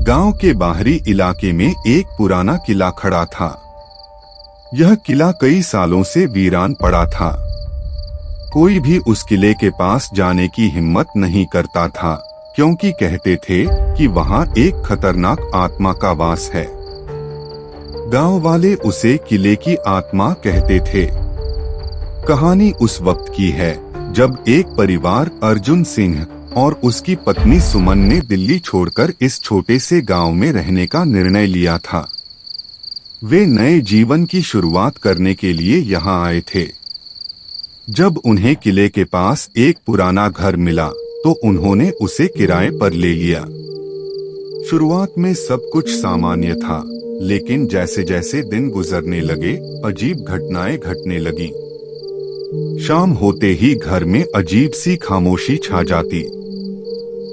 गांव के बाहरी इलाके में एक पुराना किला खड़ा था। यह किला कई सालों से वीरान पड़ा था। कोई भी उस किले के पास जाने की हिम्मत नहीं करता था, क्योंकि कहते थे कि वहां एक खतरनाक आत्मा का वास है। गांव वाले उसे किले की आत्मा कहते थे। कहानी उस वक्त की है जब एक परिवार अर्जुन सिंह और उसकी पत्नी सुमन ने दिल्ली छोड़कर इस छोटे से गांव में रहने का निर्णय लिया था। वे नए जीवन की शुरुआत करने के लिए यहाँ आए थे। जब उन्हें किले के पास एक पुराना घर मिला तो उन्होंने उसे किराए पर ले लिया। शुरुआत में सब कुछ सामान्य था, लेकिन जैसे जैसे दिन गुजरने लगे अजीब घटनाएं घटने लगीं। शाम होते ही घर में अजीब सी खामोशी छा जाती।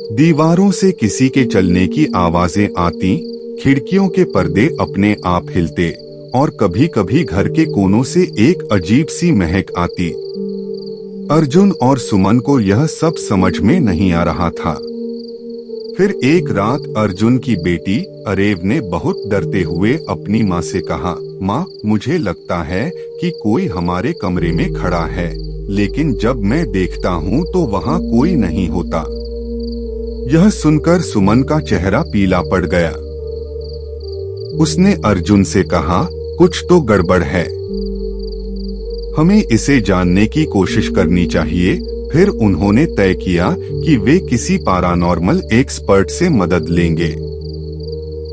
दीवारों से किसी के चलने की आवाजें आती, खिड़कियों के पर्दे अपने आप हिलते और कभी कभी घर के कोनों से एक अजीब सी महक आती। अर्जुन और सुमन को यह सब समझ में नहीं आ रहा था। फिर एक रात अर्जुन की बेटी अरेव ने बहुत डरते हुए अपनी माँ से कहा, माँ, मुझे लगता है कि कोई हमारे कमरे में खड़ा है, लेकिन जब मैं देखता हूँ तो वहाँ कोई नहीं होता। यह सुनकर सुमन का चेहरा पीला पड़ गया। उसने अर्जुन से कहा, कुछ तो गड़बड़ है, हमें इसे जानने की कोशिश करनी चाहिए। फिर उन्होंने तय किया कि वे किसी पैरानॉर्मल एक्सपर्ट से मदद लेंगे।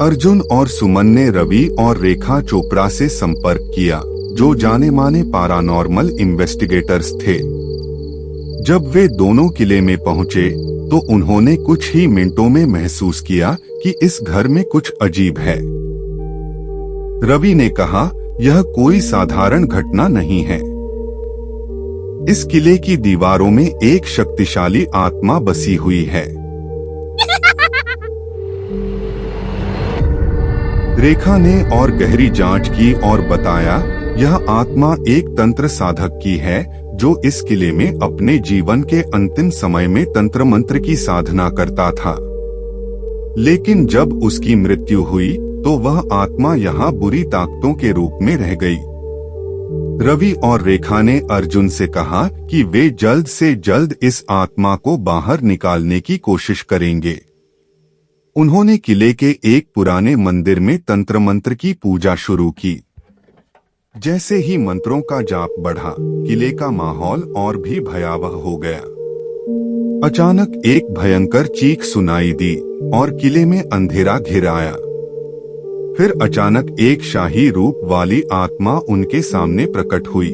अर्जुन और सुमन ने रवि और रेखा चोपड़ा से संपर्क किया, जो जाने माने पैरानॉर्मल इन्वेस्टिगेटर्स थे। जब वे दोनों किले में पहुंचे तो उन्होंने कुछ ही मिनटों में महसूस किया कि इस घर में कुछ अजीब है। रवि ने कहा, यह कोई साधारण घटना नहीं है। इस किले की दीवारों में एक शक्तिशाली आत्मा बसी हुई है। रेखा ने और गहरी जांच की और बताया, यह आत्मा एक तंत्र साधक की है जो इस किले में अपने जीवन के अंतिम समय में तंत्र मंत्र की साधना करता था। लेकिन जब उसकी मृत्यु हुई तो वह आत्मा यहाँ बुरी ताकतों के रूप में रह गई। रवि और रेखा ने अर्जुन से कहा कि वे जल्द से जल्द इस आत्मा को बाहर निकालने की कोशिश करेंगे। उन्होंने किले के एक पुराने मंदिर में तंत्र मंत्र की पूजा शुरू की। जैसे ही मंत्रों का जाप बढ़ा, किले का माहौल और भी भयावह हो गया। अचानक एक भयंकर चीख सुनाई दी और किले में अंधेरा घिर आया। फिर अचानक एक शाही रूप वाली आत्मा उनके सामने प्रकट हुई।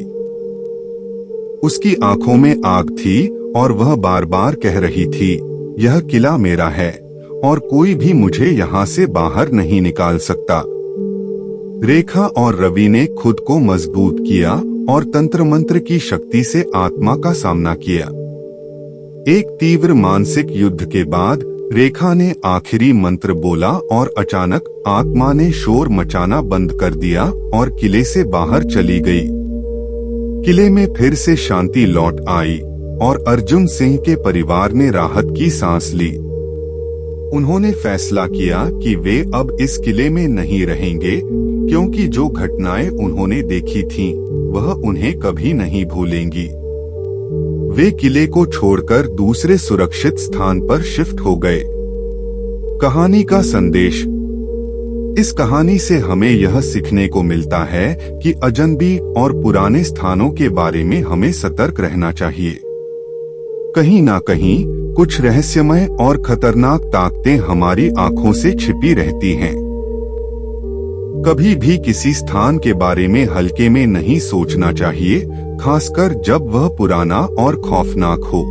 उसकी आंखों में आग थी और वह बार बार कह रही थी, यह किला मेरा है और कोई भी मुझे यहाँ से बाहर नहीं निकाल सकता। रेखा और रवि ने खुद को मजबूत किया और तंत्र मंत्र की शक्ति से आत्मा का सामना किया। एक तीव्र मानसिक युद्ध के बाद रेखा ने आखिरी मंत्र बोला और अचानक आत्मा ने शोर मचाना बंद कर दिया और किले से बाहर चली गई। किले में फिर से शांति लौट आई और अर्जुन सिंह के परिवार ने राहत की सांस ली। उन्होंने फैसला किया कि वे अब इस किले में नहीं रहेंगे, क्योंकि जो घटनाएं उन्होंने देखी थीं, वह उन्हें कभी नहीं भूलेंगी। वे किले को छोड़कर दूसरे सुरक्षित स्थान पर शिफ्ट हो गए। कहानी का संदेश। इस कहानी से हमें यह सीखने को मिलता है कि अजनबी और पुराने स्थानों के बारे में हमें सतर्क रहना चाहिए। कहीं ना कहीं कुछ रहस्यमय और खतरनाक ताकतें हमारी आंखों से छिपी रहती हैं। कभी भी किसी स्थान के बारे में हल्के में नहीं सोचना चाहिए, खासकर जब वह पुराना और खौफनाक हो।